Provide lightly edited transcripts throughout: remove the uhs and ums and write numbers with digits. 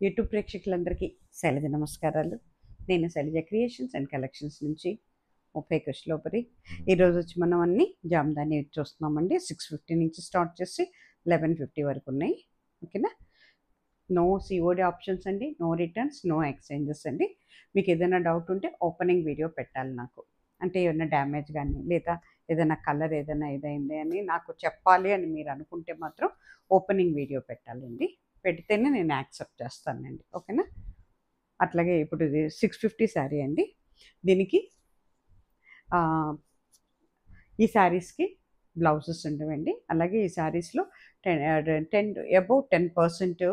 YouTube ప్రేక్షకులందరికీ శైలజ నమస్కారాలు. నేను శైలజ క్రియేషన్స్ అండ్ కలెక్షన్స్ నుంచి 30 కృష్ణలోపరి. ఈరోజు వచ్చి మనం అన్ని జామదాని చూస్తున్నామండి. 650 నుంచి స్టార్ట్ చేసి 1150 వరకు ఉన్నాయి. ఓకేనా. నో సిఓడి ఆప్షన్స్ అండి, నో రిటర్న్స్, నో ఎక్స్చేంజెస్ అండి. మీకు ఏదైనా డౌట్ ఉంటే ఓపెనింగ్ వీడియో పెట్టాలి నాకు. అంటే ఏదైనా డ్యామేజ్ కానీ లేదా ఏదైనా కలర్ ఏదైనా ఇదైంది అని నాకు చెప్పాలి అని మీరు అనుకుంటే మాత్రం ఓపెనింగ్ వీడియో పెట్టాలండి. పెడితేనే నేను యాక్సెప్ట్ చేస్తానండి. ఓకేనా. అట్లాగే ఇప్పుడు ఇది 650 శారీ అండి. దీనికి ఈ శారీస్కి బ్లౌజెస్ ఉండవండి. అలాగే ఈ శారీస్లో 10%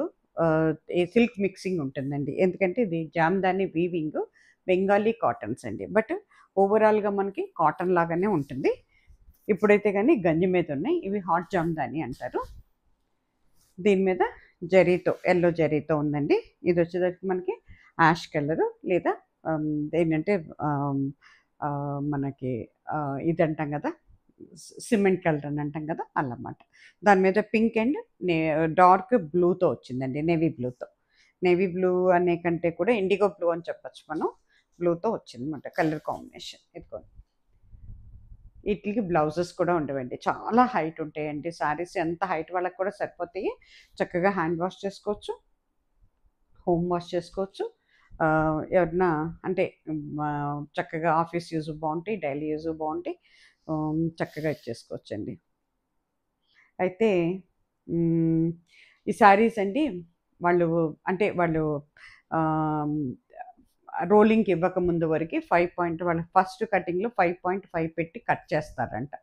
సిల్క్ మిక్సింగ్ ఉంటుందండి. ఎందుకంటే ఇది జామ్దాని వీవింగ్ బెంగాలీ కాటన్స్ అండి. బట్ ఓవరాల్గా మనకి కాటన్ లాగానే ఉంటుంది. ఇప్పుడైతే కానీ గంజి మీద ఉన్నాయి. ఇవి హాట్ జామ్దాని అంటారు. దీని మీద జరీతో ఎల్లో జరీతో ఉందండి. ఇది వచ్చేసరికి మనకి యాష్ కలరు లేదా ఏంటంటే మనకి ఇది అంటాం కదా, సిమెంట్ కలర్ అని అంటాం కదా, అలా అన్నమాట. దాని మీద పింక్ అండ్ డార్క్ బ్లూతో వచ్చిందండి, నేవీ బ్లూతో. నేవీ బ్లూ అనే కంటే కూడా ఇండిగో బ్లూ అని చెప్పచ్చు మనం. బ్లూతో వచ్చిందన్నమాట కలర్ కాంబినేషన్. ఇదిగోండి. వీటికి బ్లౌజెస్ కూడా ఉండవండి. చాలా హైట్ ఉంటాయండి శారీస్. ఎంత హైట్ వాళ్ళకి కూడా సరిపోతాయి. చక్కగా హ్యాండ్ వాష్ చేసుకోవచ్చు, హోమ్ వాష్ చేసుకోవచ్చు. ఎవరన్నా అంటే చక్కగా ఆఫీస్ యూజ్ బాగుంటాయి, డైలీ యూజ్ బాగుంటాయి. చక్కగా ఇచ్చేసుకోవచ్చండి. అయితే ఈ శారీస్ అండి వాళ్ళు రోలింగ్కి ఇవ్వకముందు వరకు 5 వాళ్ళ ఫస్ట్ కటింగ్లో 5.5 పెట్టి కట్ చేస్తారంట.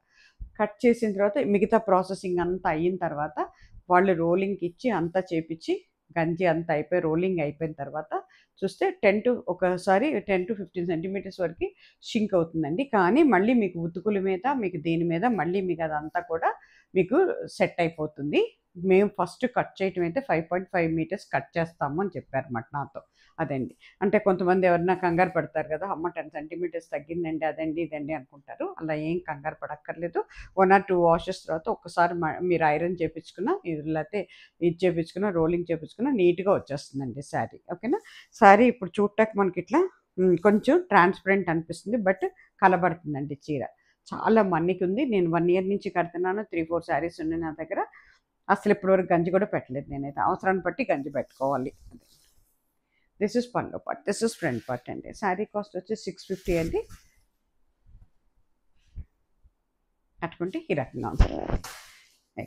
కట్ చేసిన తర్వాత మిగతా ప్రాసెసింగ్ అంతా అయిన తర్వాత వాళ్ళు రోలింగ్కి ఇచ్చి అంతా చేపించి గంజి అంతా అయిపోయి రోలింగ్ అయిపోయిన తర్వాత చూస్తే 10 to 15 సెంటీమీటర్స్ వరకు షింక్ అవుతుందండి. కానీ మళ్ళీ మీకు ఉతుకుల మీద మీకు దీని మీద మళ్ళీ మీకు అదంతా కూడా మీకు సెట్ అయిపోతుంది. మేము ఫస్ట్ కట్ చేయటం అయితే 5.5 మీటర్స్ కట్ చేస్తాము అని చెప్పారన్నమాట నాతో. అదండి. అంటే కొంతమంది ఎవరైనా కంగారు పడతారు కదా, అమ్మ 10 సెంటీమీటర్స్ తగ్గిందండి అదండి ఇదండి అనుకుంటారు. అలా ఏం కంగారు పడక్కర్లేదు. 1 or 2 వాషెస్ తర్వాత ఒక్కసారి మీరు ఐరన్ చేయించుకున్న లేకపోతే ఇది చేయించుకున్న రోలింగ్ చేయించుకున్న నీట్గా వచ్చేస్తుందండి శారీ. ఓకేనా. శారీ ఇప్పుడు చూడటానికి మనకి ఇట్లా కొంచెం ట్రాన్స్పరెంట్ అనిపిస్తుంది, బట్ కలబడుతుందండి చీర. చాలా మన్నిక ఉంది. నేను 1 year నుంచి కడుతున్నాను. 3-4 శారీస్ ఉన్నాయి నా దగ్గర. అసలు ఇప్పటివరకు గంజి కూడా పెట్టలేదు నేనైతే. అవసరాన్ని బట్టి గంజి పెట్టుకోవాలి. This is pallu part, this is front part అండి. శారీ కాస్ట్ వచ్చి 650 అండి. కట్టుకుంటే ఈ రకంగా ఉంటుంది.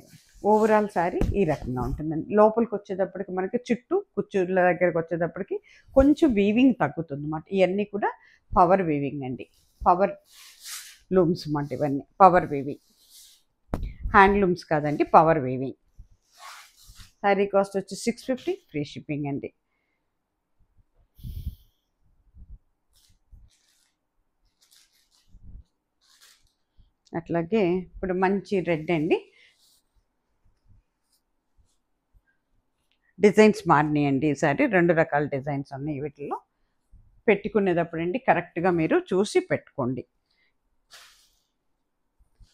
ఓవరాల్ శారీ ఈ రకంగా ఉంటుందండి. లోపలికి వచ్చేటప్పటికి మనకి చుట్టూ కుచ్చుళ్ళ దగ్గరికి వచ్చేటప్పటికి కొంచెం వీవింగ్ తగ్గుతుంది అన్నమాట. ఇవన్నీ కూడా పవర్ వీవింగ్ అండి. పవర్ లూమ్స్ అన్నమాట ఇవన్నీ. పవర్ వీవింగ్, హ్యాండ్లూమ్స్ కాదండి, పవర్ వీవింగ్. శారీ కాస్ట్ వచ్చి 650, ఫ్రీ షిప్పింగ్ అండి. అట్లాగే ఇప్పుడు మంచి రెడ్ అండి. డిజైన్స్ మారినాయండి ఈసారి. 2 రకాల డిజైన్స్ ఉన్నాయి వీటిల్లో. పెట్టుకునేటప్పుడు అండి కరెక్ట్గా మీరు చూసి పెట్టుకోండి.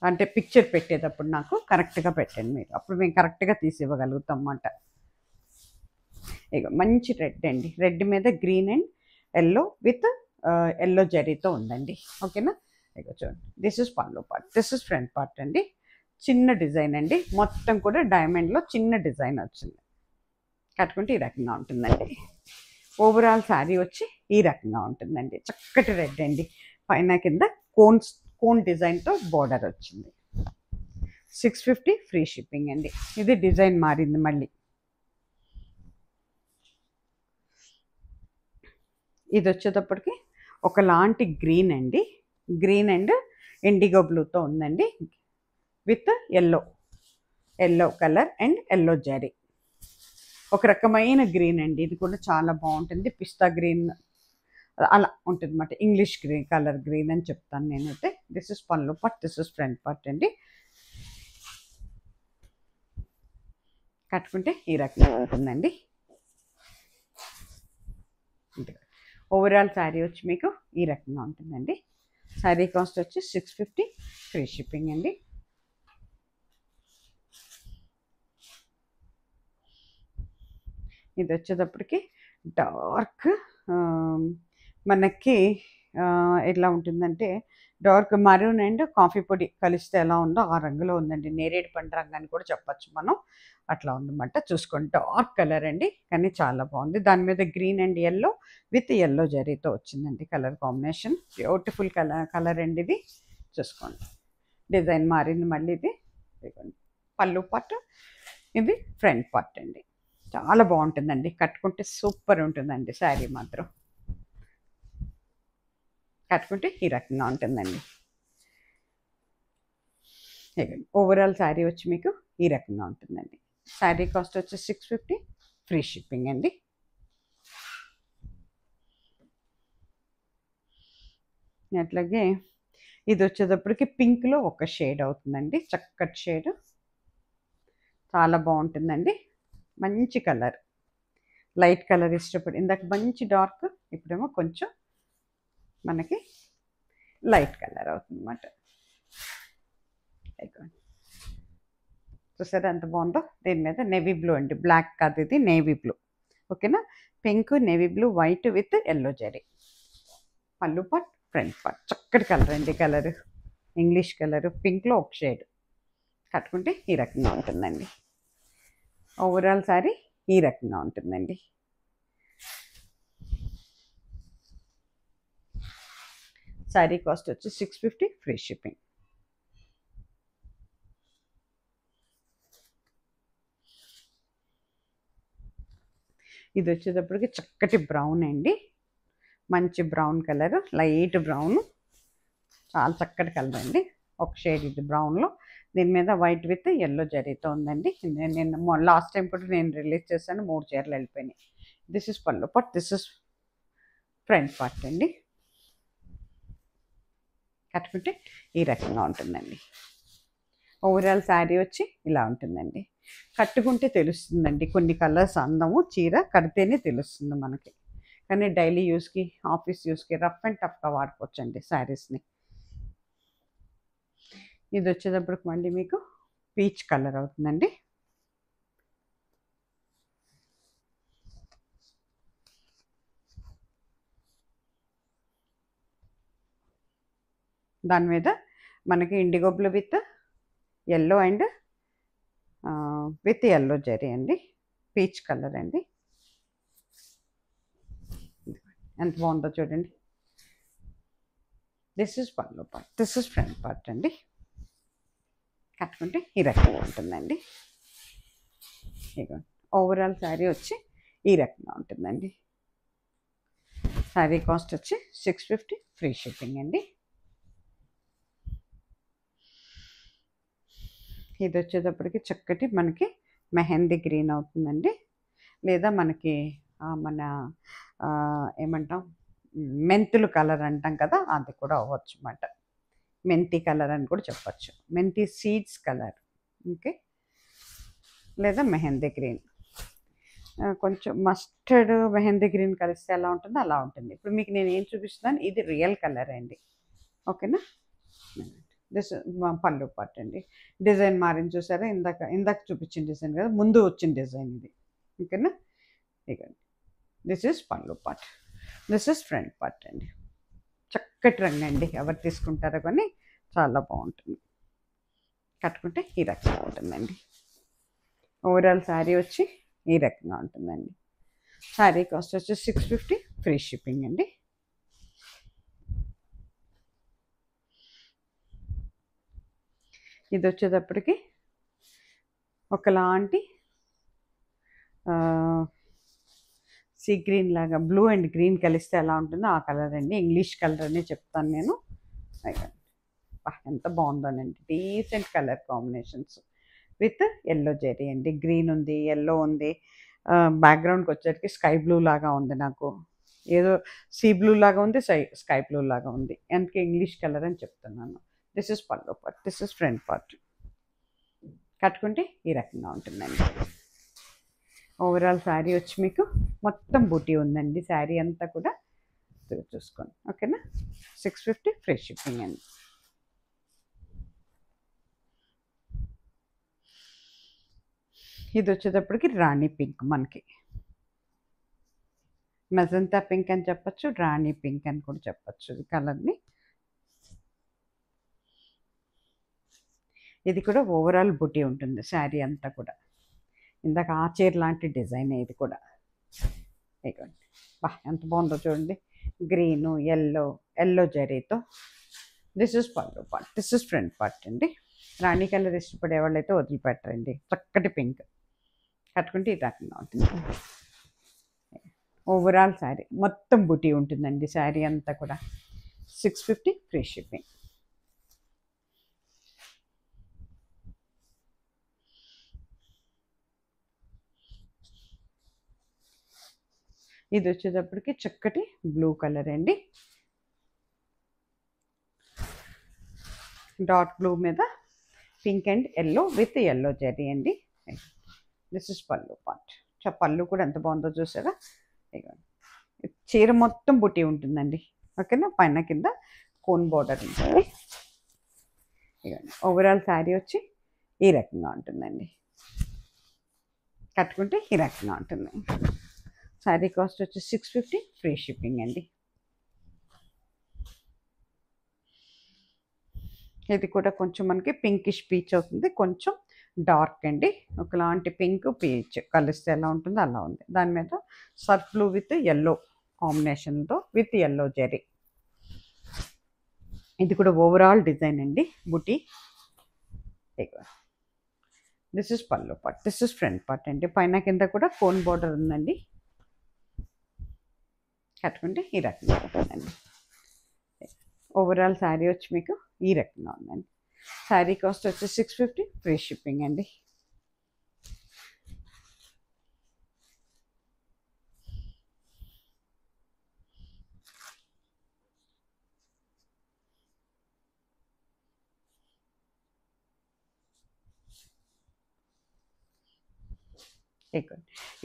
అంటే పిక్చర్ పెట్టేటప్పుడు నాకు కరెక్ట్గా పెట్టండి మీరు, అప్పుడు మేము కరెక్ట్గా తీసి ఇవ్వగలుగుతాం అన్నమాట. ఇక మంచి రెడ్ అండి. రెడ్ మీద green and yellow with yellow జరీతో ఉందండి. ఓకేనా. ఇక చూడండి, this is pallu part, this is front part అండి. చిన్న డిజైన్ అండి. మొత్తం కూడా డైమండ్లో చిన్న డిజైన్ వచ్చింది. కట్టుకుంటే ఈ రకంగా ఉంటుందండి. ఓవరాల్ శారీ వచ్చి ఈ రకంగా ఉంటుందండి. చక్కటి రెడ్ అండి. పైన కింద కోన్ డిజైన్తో బోర్డర్ వచ్చింది. 650, ఫ్రీ షిప్పింగ్ అండి. ఇది డిజైన్ మారింది మళ్ళీ. ఇది వచ్చేటప్పటికి ఒకలాంటి గ్రీన్ అండి. గ్రీన్ అండ్ ఇండిగో బ్లూతో ఉందండి, with yellow colour and yellow zari. ఒక రకమైన గ్రీన్ అండి. ఇది కూడా చాలా బాగుంటుంది. పిస్తా గ్రీన్ అలా ఉంటుంది అన్నమాట. ఇంగ్లీష్ గ్రీన్, కలర్ గ్రీన్ అని చెప్తాను నేనైతే. This is pallu part, this is front part అండి. కట్టుకుంటే ఈ రకంగా ఉంటుందండి. ఓవరాల్ శారీ వచ్చి మీకు ఈ రకంగా ఉంటుందండి. శారీ కాస్ట్ వచ్చి 650, ఫ్రీ షిప్పింగ్ అండి. ఇది వచ్చేటప్పటికి డార్క్ మనకి ఎట్లా ఉంటుందంటే డార్క్ మరూన్ అండ్ కాఫీ పొడి కలిస్తే ఎలా ఉందో ఆ రంగులో ఉందండి. నేరేడు పండు రంగు అని కూడా చెప్పచ్చు మనం. అట్లా ఉందన్నమాట. చూసుకోండి డార్క్ కలర్ అండి, కానీ చాలా బాగుంది. దాని మీద green and yellow with yellow జరీతో వచ్చిందండి కలర్ కాంబినేషన్. బ్యూటిఫుల్ కలర్ అండి ఇది. చూసుకోండి డిజైన్ మారింది మళ్ళీ. ఇది పళ్ళు పార్ట్, ఇది ఫ్రంట్ పార్ట్ అండి. చాలా బాగుంటుందండి, కట్టుకుంటే సూపర్ ఉంటుందండి. శారీ మాత్రం కట్టుకుంటే ఈ రకంగా ఉంటుందండి. ఓవరాల్ శారీ వచ్చి మీకు ఈ రకంగా ఉంటుందండి. శారీ కాస్ట్ వచ్చి 650, ఫ్రీ షిప్పింగ్ అండి. అట్లాగే ఇది వచ్చేటప్పటికి పింక్లో ఒక షేడ్ అవుతుందండి, చక్కటి షేడ్, చాలా బాగుంటుందండి. మంచి కలర్, లైట్ కలర్ ఇష్టపడి, ఇందాక మంచి డార్క్, ఇప్పుడేమో కొంచెం మనకి లైట్ కలర్ అవుతుంది అన్నమాట. చూసారా ఎంత బాగుందో. దీని మీద నేవీ బ్లూ అండి, బ్లాక్ కాదు ఇది, నేవీ బ్లూ. ఓకేనా, pink, navy blue, white with yellow zari. పళ్ళు పార్ట్, ఫ్రంట్ పార్ట్, చక్కటి కలర్ అండి. కలర్ ఇంగ్లీష్ కలర్, పింక్లో ఒక షేడ్. కట్టుకుంటే ఈ రకంగా ఉంటుందండి. ఓవరాల్ శారీ ఈ రకంగా ఉంటుందండి. శారీ కాస్ట్ వచ్చి 650, ఫ్రీ షిప్పింగ్. ఇది వచ్చేటప్పటికి చక్కటి బ్రౌన్ అండి, మంచి బ్రౌన్ కలర్, లైట్ బ్రౌన్, చాలా చక్కటి కలర్ అండి. ఒక షేడ్ ఇది బ్రౌన్లో, దీని మీద వైట్ విత్ ఎల్లో జరీతో ఉందండి. నేను లాస్ట్ టైం కూడా నేను రిలీజ్ చేశాను, 3 చీరలు వెళ్ళిపోయినాయి. This is pallu part, this is front part అండి. కట్టుకుంటే ఈ రకంగా ఉంటుందండి. ఓవరాల్ శారీ వచ్చి ఇలా ఉంటుందండి. కట్టుకుంటే తెలుస్తుందండి కొన్ని కలర్స్ అందము, చీర కడితేనే తెలుస్తుంది మనకి. కానీ డైలీ యూస్కి, ఆఫీస్ యూస్కి రఫ్ అండ్ టఫ్గా వాడుకోవచ్చండి శారీస్ని. ఇది వచ్చేటప్పటికి మళ్ళీ మీకు పీచ్ కలర్ అవుతుందండి. దాని మీద మనకి IndiGo blue with yellow and with yellow zari అండి, పీచ్ కలర్ అండి. ఎంత బాగుందో చూడండి. This is pallu part, this is front part అండి. కట్టుకుంటే ఈ రకంగా ఉంటుందండి. ఇక ఓవరాల్ శారీ వచ్చి ఈ రకంగా ఉంటుందండి. శారీ కాస్ట్ వచ్చి 650, ఫ్రీ షిప్పింగ్ అండి. ఇది వచ్చేటప్పటికి చక్కటి మనకి మెహందీ గ్రీన్ అవుతుందండి, లేదా మనకి మన ఏమంటాం మెంతులు కలర్ అంటాం కదా, అది కూడా అవ్వచ్చు అన్నమాట. మెంతి కలర్ అని కూడా చెప్పచ్చు, మెంతి సీడ్స్ కలర్. ఓకే, లేదా మెహందీ గ్రీన్, కొంచెం మస్టర్డ్ మెహందీ గ్రీన్ కలిస్తే ఎలా ఉంటుందో అలా ఉంటుంది. ఇప్పుడు మీకు నేను ఏం చూపిస్తున్నాను, ఇది రియల్ కలర్ అండి. ఓకేనా, దిస్ పళ్ళు పార్ట్ అండి. డిజైన్ మారింది చూసారా, ఇందాక చూపించిన డిజైన్ కదా, ముందు వచ్చిన డిజైన్ ఇది. ఓకేనా, ఇక this is pallu part, this is front part అండి. చక్కటి రంగు అండి, ఎవరు తీసుకుంటారో కానీ చాలా బాగుంటుంది. కట్టుకుంటే ఈ రకంగా ఉంటుందండి. ఓవరాల్ శారీ వచ్చి ఈ రకంగా ఉంటుందండి. శారీ కాస్ట్ వచ్చి 650, ఫ్రీ షిప్పింగ్ అండి. ఇది వచ్చేటప్పటికి ఒకలాంటి సీ గ్రీన్ లాగా, బ్లూ అండ్ గ్రీన్ కలిస్తే ఎలా ఉంటుందో ఆ కలర్ అండి. ఇంగ్లీష్ కలర్ అనే చెప్తాను నేను. ఎంత బాగుందోనండి, decent colour combinations with yellow zari అండి. గ్రీన్ ఉంది, ఎల్లో ఉంది, బ్యాక్గ్రౌండ్కి వచ్చేటికి స్కై బ్లూ లాగా ఉంది, నాకు ఏదో సీ బ్లూ లాగా ఉంది, స్కై బ్లూ లాగా ఉంది, అందుకే ఇంగ్లీష్ కలర్ అని చెప్తున్నాను. This is pallu part, this is front part. కట్టుకుంటే ఈ రకంగా ఉంటుందండి. ఓవరాల్ శారీ వచ్చి మీకు మొత్తం బూటీ ఉందండి, శారీ అంతా కూడా చూసుకోండి. ఓకేనా, 650, ఫ్రీ షిప్పింగ్ అండి. ఇది వచ్చేటప్పటికి రాణి పింక్, మనకి మెజంతా పింక్ అని చెప్పొచ్చు, రాణి పింక్ అని కూడా చెప్పొచ్చు ఈ కలర్ని. ఇది కూడా ఓవరాల్ బుటీ ఉంటుంది శారీ అంతా కూడా. ఇందాక ఆ చీర లాంటి డిజైన్ ఇది కూడా. ఇదిగోండి, బా ఎంత బాగుందో చూడండి, గ్రీను ఎల్లో జరీతో. This is pallu part, this is front part అండి. రాణి కలర్ ఇష్టపడే వాళ్ళు అయితే వదిలిపెట్టరండి. చక్కటి పింక్ కట్టుకుంటే ఈ రకంగా ఉంటుంది. ఓవరాల్ శారీ మొత్తం బుటీ ఉంటుందండి శారీ అంతా కూడా. 650 ఫ్రీ షిప్పింగ్. ఇది వచ్చేటప్పటికి చక్కటి బ్లూ కలర్ అండి. డాట్ బ్లూ మీద pink and yellow with yellow zari అండి. This is pallu part. పళ్ళు కూడా ఎంత బాగుందో చూసారా. చీర మొత్తం బుట్టి ఉంటుందండి. ఓకేనా, పైన కింద కోన్ బోర్డర్ ఉంటుంది. ఓవరాల్ శారీ వచ్చి ఈ రకంగా ఉంటుందండి. కట్టుకుంటే ఈ రకంగా ఉంటుంది. శారీ కాస్ట్ వచ్చి 650 ఫ్రీ షిప్పింగ్ అండి. ఇది కూడా కొంచెం మనకి పింకిష్ పీచ్ అవుతుంది, కొంచెం డార్క్ అండి. ఒకలాంటి పింక్ పీచ్ కలిస్తే ఎలా ఉంటుందో అలా ఉంది. దాని మీద సర్ఫ్ బ్లూ విత్ ఎల్లో కాంబినేషన్తో విత్ ఎల్లో జెరీ. ఇది కూడా ఓవరాల్ డిజైన్ అండి బుటీ. This is pallu part, this is front part అండి. పైన కింద కూడా కోన్ బోర్డర్ ఉందండి. కట్టుకుంటే ఈ రకంగా ఉంటుందండి. ఓవరాల్ శారీ వచ్చి మీకు ఈ రకంగా ఉందండి. శారీ కాస్ట్ వచ్చి 650 ఫ్రీ షిప్పింగ్ అండి.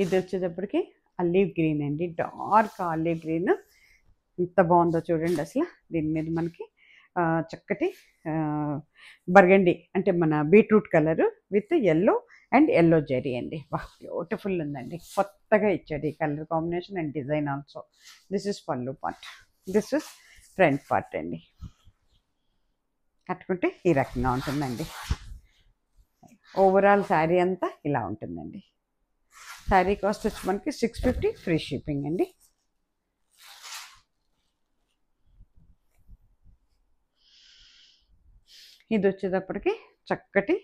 ఇది వచ్చేటప్పటికి ఆలివ్ గ్రీన్ అండి, డార్క్ ఆలివ్ గ్రీన్. ఎంత బాగుందో చూడండి అసలు. దీని మీద మనకి చక్కటి బర్గండి అంటే మన beetroot colour with yellow and yellow zari అండి. వా, బ్యూటిఫుల్ ఉందండి. కొత్తగా ఇచ్చాడు ఈ colour combination and design also. This is pallu part, this is front part అండి. కట్టుకుంటే ఈ రకంగా ఉంటుందండి. ఓవరాల్ శారీ అంతా ఇలా ఉంటుందండి. శారీ కాస్ట్ వచ్చి మనకి 650 ఫ్రీ షిప్పింగ్ అండి. ఇది వచ్చేటప్పటికి చక్కటి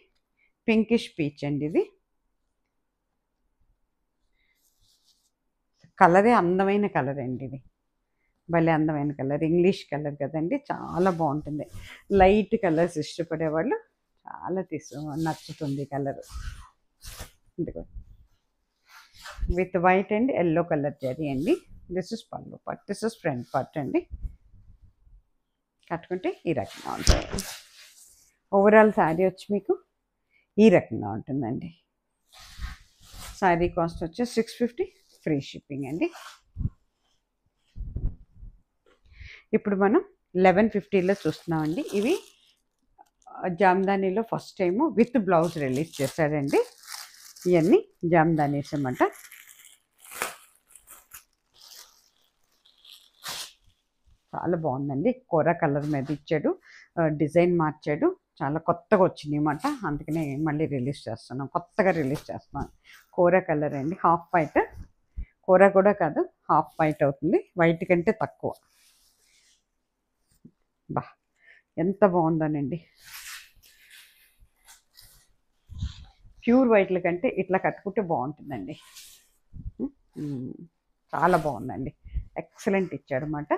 పింకిష్ పీచ్ అండి. ఇది కలరే అందమైన కలర్ అండి. ఇది భలే అందమైన కలర్, ఇంగ్లీష్ కలర్ కదండి, చాలా బాగుంటుంది. లైట్ కలర్స్ ఇష్టపడే వాళ్ళు చాలా నచ్చుతుంది కలర్. ఇదిగో with white and yellow colour zari అండి. This is pallu part, this is front part అండి. కట్టుకుంటే ఈ రకంగా ఉంటుంది. ఓవరాల్ శారీ వచ్చి మీకు ఈ రకంగా ఉంటుందండి. శారీ కాస్ట్ వచ్చి 650 ఫ్రీ షిప్పింగ్ అండి. ఇప్పుడు మనం 1150లో చూస్తున్నామండి. ఇవి జామ్దానీలో first time with blouse release చేశాడండి. ఇవన్నీ జామ్దానీస్ అన్నమాట. చాలా బాగుందండి. కోరా కలర్ మీద ఇచ్చాడు, డిజైన్ మార్చాడు, చాలా కొత్తగా వచ్చింది అన్నమాట. అందుకనే మళ్ళీ రిలీజ్ చేస్తున్నాం, కొత్తగా రిలీజ్ చేస్తున్నాం. కోరా కలర్ అండి, హాఫ్ వైట్. కోరా కూడా కాదు, హాఫ్ వైట్ అవుతుంది, వైట్ కంటే తక్కువ. బా ఎంత బాగుందోనండి. ప్యూర్ వైట్ల కంటే ఇట్లా కట్టుకుంటే బాగుంటుందండి. చాలా బాగుందండి, ఎక్సలెంట్ ఇచ్చాడు అన్నమాట.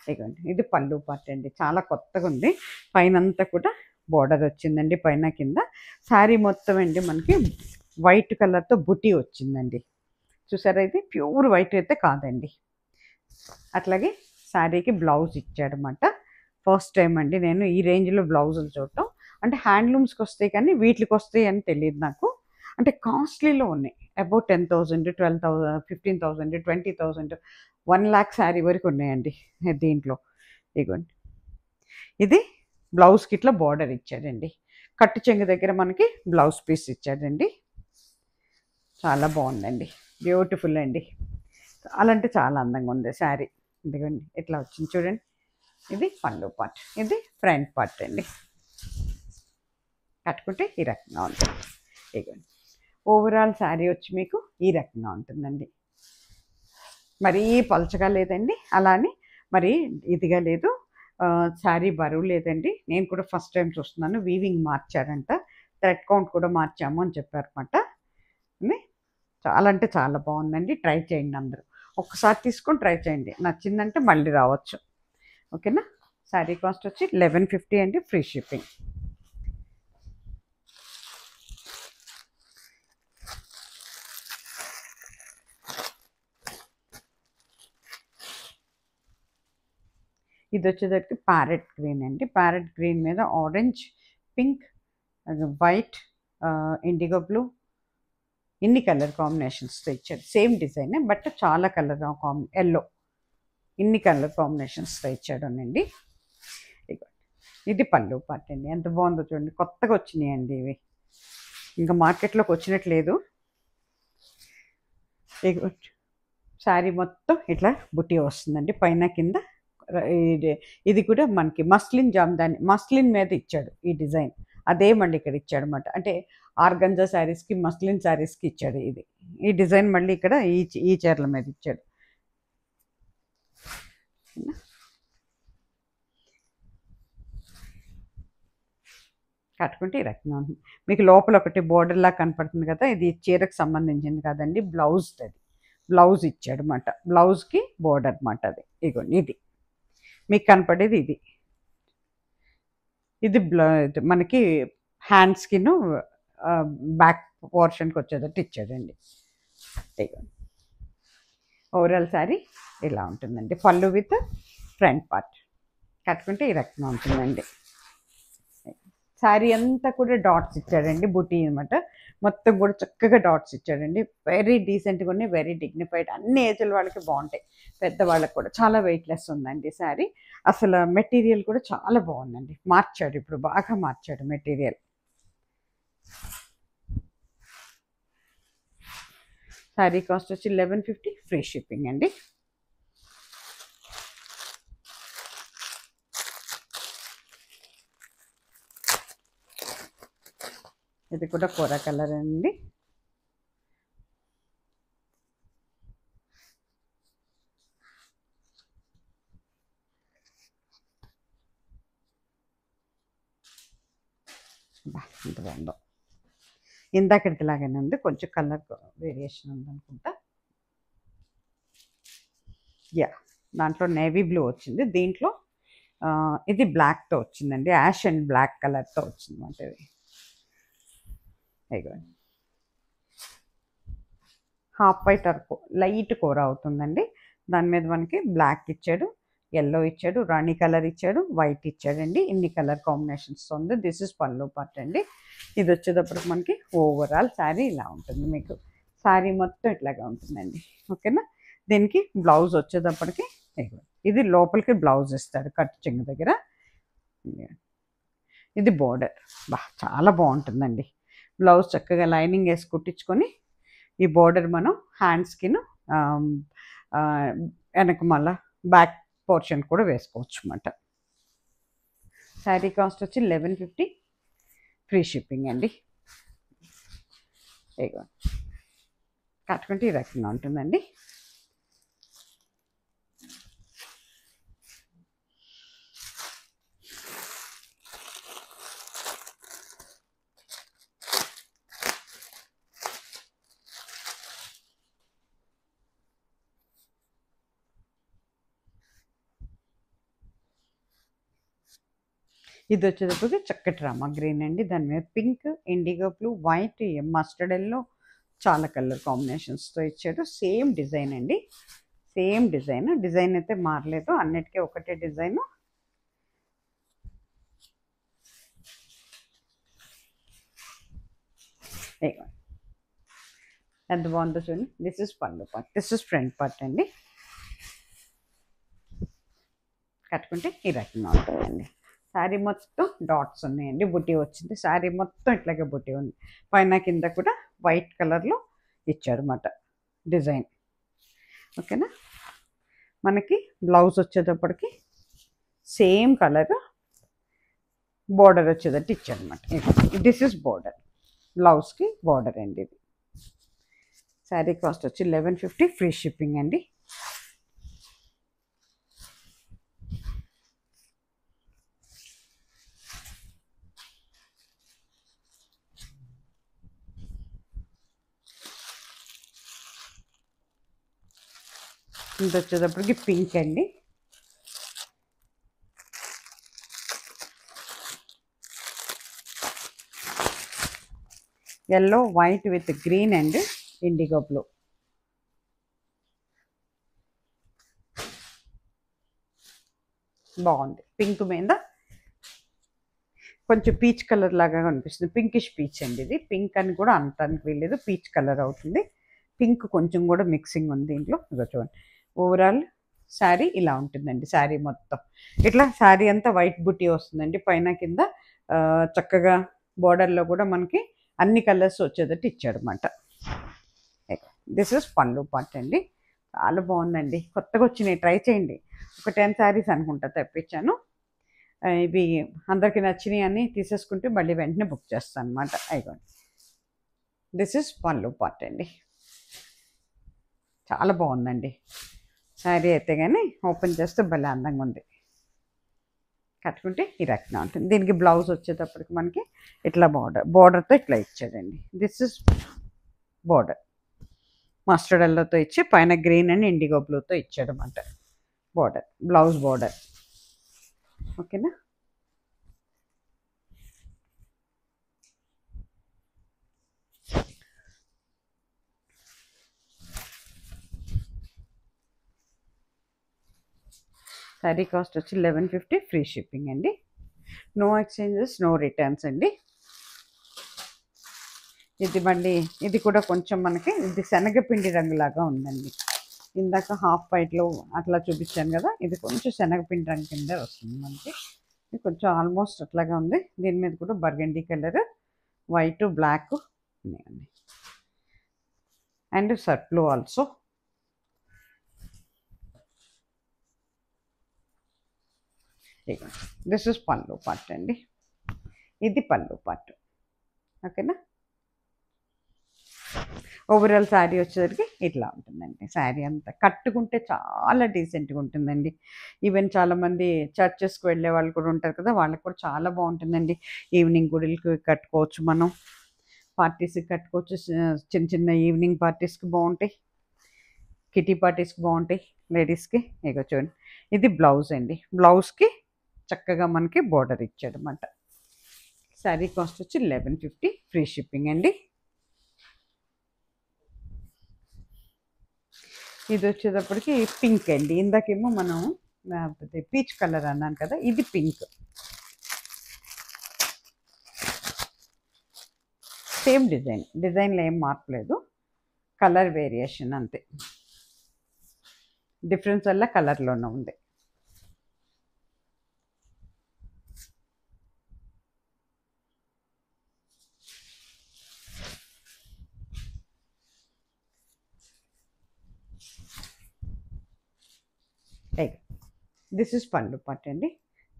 ఇదిగోండి, ఇది పళ్ళు పార్ట్ అండి, చాలా కొత్తగా ఉంది. పైన అంతా కూడా బోర్డర్ వచ్చిందండి, పైన కింద. శారీ మొత్తం అండి మనకి వైట్ కలర్తో బుటీ వచ్చిందండి. చూసారా, ఇది ప్యూర్ వైట్ అయితే కాదండి. అట్లాగే శారీకి బ్లౌజ్ ఇచ్చాడనమాట. ఫస్ట్ టైం అండి నేను ఈ రేంజ్లో బ్లౌజులు చూడటం. అంటే హ్యాండ్లూమ్స్కి వస్తాయి కానీ వీటికి వస్తాయి అని తెలియదు నాకు. అంటే కాస్ట్లీలో ఉన్నాయి, అబౌట్ 10,000, 12,000, 15,000, 20,000, 1 lakh శారీ వరకు ఉన్నాయండి దీంట్లో. ఇదిగోండి, ఇది బ్లౌజ్కి ఇట్లా బార్డర్ ఇచ్చాడండి. కట్టు చెంగు దగ్గర మనకి బ్లౌజ్ పీస్ ఇచ్చాడండి. చాలా బాగుందండి, బ్యూటిఫుల్ అండి. చాలా అంటే చాలా అందంగా ఉంది శారీ. ఇదిగోండి ఇట్లా వచ్చింది చూడండి. ఇది పళ్ళు పార్ట్, ఇది ఫ్రంట్ పార్ట్ అండి. కట్టుకుంటే ఈ రకంగా ఉంటుంది. ఇదిగోండి ఓవరాల్ శారీ వచ్చి మీకు ఈ రకంగా ఉంటుందండి. మరీ పలచగా లేదండి, అలానే మరి ఇదిగా లేదు. శారీ బరువు లేదండి. నేను కూడా ఫస్ట్ టైం చూస్తున్నాను. వీవింగ్ మార్చారంట, థ్రెడ్ కౌంట్ కూడా మార్చాము అని చెప్పారన్నమాట. చాలా అంటే చాలా బాగుందండి. ట్రై చేయండి అందరూ. ఒక్కసారి తీసుకొని ట్రై చేయండి, నచ్చిందంటే మళ్ళీ రావచ్చు. ఓకేనా. శారీ కాస్ట్ వచ్చి 1150 అండి, ఫ్రీ షిప్పింగ్. ఇది వచ్చేసరికి ప్యారెట్ గ్రీన్ అండి. ప్యారెట్ గ్రీన్ మీద orange, pink, white, IndiGo blue, ఇన్ని కలర్ కాంబినేషన్స్తో ఇచ్చాడు. సేమ్ డిజైన్ బట్ చాలా కలర్ ఎల్లో, ఇన్ని కలర్ కాంబినేషన్స్తో ఇచ్చాడునండి. ఇది పళ్ళు పార్ట్ అండి. ఎంత బాగుందో చూడండి. కొత్తగా వచ్చినాయండి ఇవి, ఇంకా మార్కెట్లోకి వచ్చినట్లేదు. శారీ మొత్తం ఇట్లా బుట్టి వస్తుందండి, పైన కింద. ఇది కూడా మనకి మస్లిన్ జామ్దాని, మస్లిన్ మీద ఇచ్చాడు ఈ డిజైన్. అదే మళ్ళీ ఇక్కడ ఇచ్చాడు అనమాట. అంటే ఆర్గంజా శారీస్కి, మస్లిన్ శారీస్కి ఇచ్చాడు ఇది. ఈ డిజైన్ మళ్ళీ ఇక్కడ ఈ చీరల మీద ఇచ్చాడు. కట్టుకుంటే ఈ రకంగా ఉంటుంది. మీకు లోపల ఒకటి బోర్డర్లా కనపడుతుంది కదా, ఇది చీరకు సంబంధించింది కాదండి, బ్లౌజ్. అది బ్లౌజ్ ఇచ్చాడు అనమాట. బ్లౌజ్కి బోర్డర్ అనమాట అది. ఇగోండి ఇది మీకు కనపడేది ఇది. ఇది మనకి హ్యాండ్స్కిను బ్యాక్ పోర్షన్కి వచ్చేటట్టు ఇచ్చాడండి. ఓవరాల్ శారీ ఇలా ఉంటుందండి. పళ్ళు విత్ ఫ్రంట్ పార్ట్. కట్టుకుంటే ఈ రకంగా ఉంటుందండి. శారీ అంతా కూడా డాట్స్ ఇచ్చాడండి, బుటీ అనమాట. మొత్తం కూడా చక్కగా డాట్స్ ఇచ్చాడండి. వెరీ డీసెంట్గా ఉన్నాయి, వెరీ డిగ్నిఫైడ్. అన్ని ఏజ్ల వాళ్ళకి బాగుంటాయి, పెద్దవాళ్ళకి కూడా. చాలా వెయిట్లెస్ ఉందండి శారీ. అసలు మెటీరియల్ కూడా చాలా బాగుందండి. మార్చాడు, ఇప్పుడు బాగా మార్చాడు మెటీరియల్. శారీ కాస్ట్ వచ్చి 1150, ఫ్రీ షిప్పింగ్ అండి. ఇది కూడా కూర కలర్ అండి. ఎంత బాగుందో. ఇందాకటికి లాగానే ఉంది, కొంచెం కలర్ వేరియేషన్ ఉందనుకుంటా. యా, దాంట్లో నేవీ బ్లూ వచ్చింది, దీంట్లో ఇది బ్లాక్తో వచ్చిందండి. యాష్ అండ్ బ్లాక్ కలర్తో వచ్చింది అంటే ఇది. అయిపోయింది. హాఫ్ వైట్ వరకు లైట్ కూర అవుతుందండి. దాని మీద మనకి బ్లాక్ ఇచ్చాడు, ఎల్లో ఇచ్చాడు, రాణి కలర్ ఇచ్చాడు, వైట్ ఇచ్చాడండి. ఇన్ని కలర్ కాంబినేషన్స్ ఉంది. దిస్ ఇస్ పళ్ళు పార్ట్ అండి. ఇది వచ్చేటప్పటికి మనకి ఓవరాల్ శారీ ఇలా ఉంటుంది. మీకు శారీ మొత్తం ఇట్లాగా ఉంటుందండి. ఓకేనా. దీనికి బ్లౌజ్ వచ్చేటప్పటికి ఇది లోపలికి బ్లౌజ్ ఇస్తాడు కట్ చెంగు దగ్గర. ఇది బోర్డర్. చాలా బాగుంటుందండి. బ్లౌజ్ చక్కగా లైనింగ్ వేసి కుట్టించుకొని ఈ బోర్డర్ మనం హ్యాండ్స్కి వెనక మళ్ళా బ్యాక్ పోర్షన్ కూడా వేసుకోవచ్చు అన్నమాట. శారీ కాస్ట్ వచ్చి 1150, ఫ్రీ షిప్పింగ్ అండి. కట్టుకుంటే ఈ రకంగా ఉంటుందండి. ఇది వచ్చేటప్పటికి చక్కటి రామా గ్రీన్ అండి. దాని మీద pink, IndiGo blue, white, mustard yellow, చాలా కలర్ కాంబినేషన్స్తో ఇచ్చాడు. సేమ్ డిజైన్ అండి, సేమ్ డిజైన్. డిజైన్ అయితే మారలేదు, అన్నిటికీ ఒకటే డిజైను. ఎంత బాగుందో చూడండి. This is pallu part, this is front part అండి. కట్టుకుంటే ఈ రకంగా ఉంటుందండి. శారీ మొత్తం డాట్స్ ఉన్నాయండి, బుట్టి వచ్చింది. శారీ మొత్తం ఇట్లాగే బుట్టి ఉంది. పైన కింద కూడా వైట్ కలర్లో ఇచ్చాడు అన్నమాట డిజైన్. ఓకేనా. మనకి బ్లౌజ్ వచ్చేటప్పటికి సేమ్ కలర్ బోర్డర్ వచ్చేటట్టు ఇచ్చాడనమాట. దిస్ ఇస్ బోర్డర్, బ్లౌజ్కి బోర్డర్ అండి ఇది. శారీ కాస్ట్ వచ్చి 1150, ఫ్రీ షిప్పింగ్ అండి. ఇది వచ్చేటప్పటికి పింక్ అండి. Yellow, white with green and IndiGo blue. బాగుంది. పింక్ మీద కొంచెం పీచ్ కలర్ లాగా కనిపిస్తుంది. పింకిష్ పీచ్ అండి ఇది. పింక్ అని కూడా అనటానికి వీల్లేదు, పీచ్ కలర్ అవుతుంది. పింక్ కొంచెం కూడా మిక్సింగ్ ఉంది దీంట్లో. ఇక చూడండి, ఓవరాల్ శారీ ఇలా ఉంటుందండి. శారీ మొత్తం ఇట్లా శారీ అంతా వైట్ బుట్టి వస్తుందండి. పైన కింద చక్కగా బోర్డర్లో కూడా మనకి అన్ని కలర్స్ వచ్చేటట్టు ఇచ్చాడు అనమాట. దిస్ ఇస్ పళ్ళు పార్ట్ అండి. చాలా బాగుందండి. కొత్తగా వచ్చినాయి, ట్రై చేయండి. ఒక 10 శారీస్ అనుకుంటా తెప్పించాను. ఇవి అందరికి నచ్చినాయి అని తీసేసుకుంటే మళ్ళీ వెంటనే బుక్ చేస్తాను అనమాట. అయిపోయింది. దిస్ ఇస్ పళ్ళు పార్ట్ అండి. చాలా బాగుందండి శారీ అయితే, కానీ ఓపెన్ చేస్తే భలే అందంగా ఉంది. కట్టుకుంటే ఈ రకంగా ఉంటుంది. దీనికి బ్లౌజ్ వచ్చేటప్పటికి మనకి ఇట్లా బోర్డర్తో ఇట్లా ఇచ్చాడండి. దిస్ ఇస్ బోర్డర్, మస్టర్డ్ ఎల్లోతో ఇచ్చి పైన గ్రీన్ అండ్ ఇండిగో బ్లూతో ఇచ్చాడు అన్నమాట బోర్డర్, బ్లౌజ్ బోర్డర్. ఓకేనా. శారీ కాస్ట్ వచ్చి 1150, ఫ్రీ షిప్పింగ్ అండి. నో ఎక్స్చేంజెస్, నో రిటర్న్స్ అండి. ఇది మళ్ళీ ఇది కూడా కొంచెం మనకి ఇది శనగపిండి రంగులాగా ఉందండి. ఇందాక హాఫ్ వైట్లో అట్లా చూపించాను కదా, ఇది కొంచెం శనగపిండి రంగు కింద వస్తుంది మనకి. ఇది కొంచెం ఆల్మోస్ట్ అట్లాగా ఉంది. దీని మీద కూడా బర్గండీ కలర్, వైట్, బ్లాక్ ఉన్నాయండి. అండ్ సర్ట్లు also. This is pallu part అండి. ఇది పళ్ళు పార్ట్. ఓకేనా. ఓవరాల్ శారీ వచ్చేసరికి ఇట్లా ఉంటుందండి. శారీ అంతా కట్టుకుంటే చాలా డీసెంట్గా ఉంటుందండి. ఈవెన్ చాలామంది చర్చెస్కి వెళ్ళే వాళ్ళు కూడా ఉంటారు కదా, వాళ్ళకి కూడా చాలా బాగుంటుందండి. ఈవినింగ్ గుడికి కట్టుకోవచ్చు, మనం పార్టీస్కి కట్టుకోవచ్చు. చిన్న చిన్న ఈవినింగ్ పార్టీస్కి బాగుంటాయి, కిటీ పార్టీస్కి బాగుంటాయి లేడీస్కి. ఇక చూడండి, ఇది బ్లౌజ్ అండి. బ్లౌజ్కి చక్కగా మనకి బోర్డర్ ఇచ్చాడు అన్నమాట. శారీ కాస్ట్ వచ్చి 1150, ఫ్రీ షిప్పింగ్ అండి. ఇది వచ్చేటప్పటికి పింక్ అండి. ఇందాకేమో మనం పీచ్ కలర్ అన్నాను కదా, ఇది పింక్. సేమ్ డిజైన్లో ఏం మార్పు, కలర్ వేరియేషన్ అంతే. డిఫరెన్స్ వల్ల కలర్లోనే ఉంది. దిస్ ఇస్ పళ్ళు పార్ట్ అండి.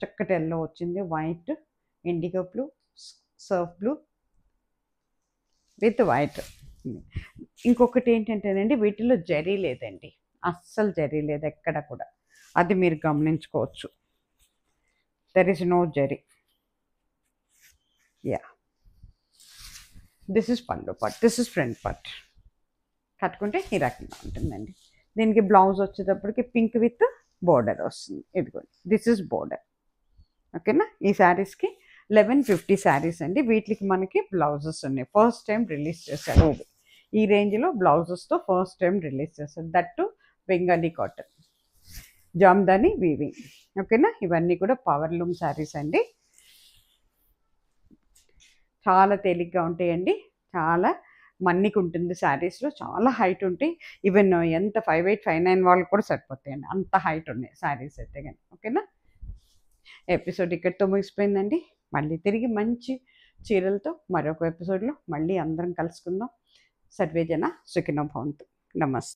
చక్కటి ఎల్లో వచ్చింది, white, IndiGo blue, Surf blue with white. ఇంకొకటి ఏంటంటేనండి, వీటిలో జరీ లేదండి, అస్సలు జరీ లేదు ఎక్కడ కూడా. అది మీరు గమనించుకోవచ్చు. There is no zari. Yeah, this is pallu part, this is front part. కట్టుకుంటే ఈ రకంగా ఉంటుందండి. దీనికి బ్లౌజ్ వచ్చేటప్పటికి పింక్ విత్ బోర్డర్ వస్తుంది. ఇదిగోండి, దిస్ ఇస్ బోర్డర్. ఓకేనా. ఈ శారీస్కి 1150 శారీస్ అండి. వీటికి మనకి బ్లౌజెస్ ఉన్నాయి. ఫస్ట్ టైం రిలీజ్ చేశారు ఇది. ఈ రేంజ్లో బ్లౌజెస్తో ఫస్ట్ టైం రిలీజ్ చేశారు. That Bengali cotton, Jamdani weaving. ఓకేనా. ఇవన్నీ కూడా పవర్ లూమ్ శారీస్ అండి. చాలా తేలిగ్గా ఉంటాయండి, చాలా మన్నిక ఉంటుంది శారీస్లో, చాలా హైట్ ఉంటాయి. ఈవెన్ ఎంత 58, 59 వాళ్ళు కూడా సరిపోతాయండి, అంత హైట్ ఉన్నాయి శారీస్ అయితే కానీ. ఓకేనా. ఎపిసోడ్ ఇక్కడితో ముగిసిపోయిందండి. మళ్ళీ తిరిగి మంచి చీరలతో మరొక ఎపిసోడ్లో మళ్ళీ అందరం కలుసుకుందాం. సర్వేజన సుఖినో భవంతు. నమస్తే.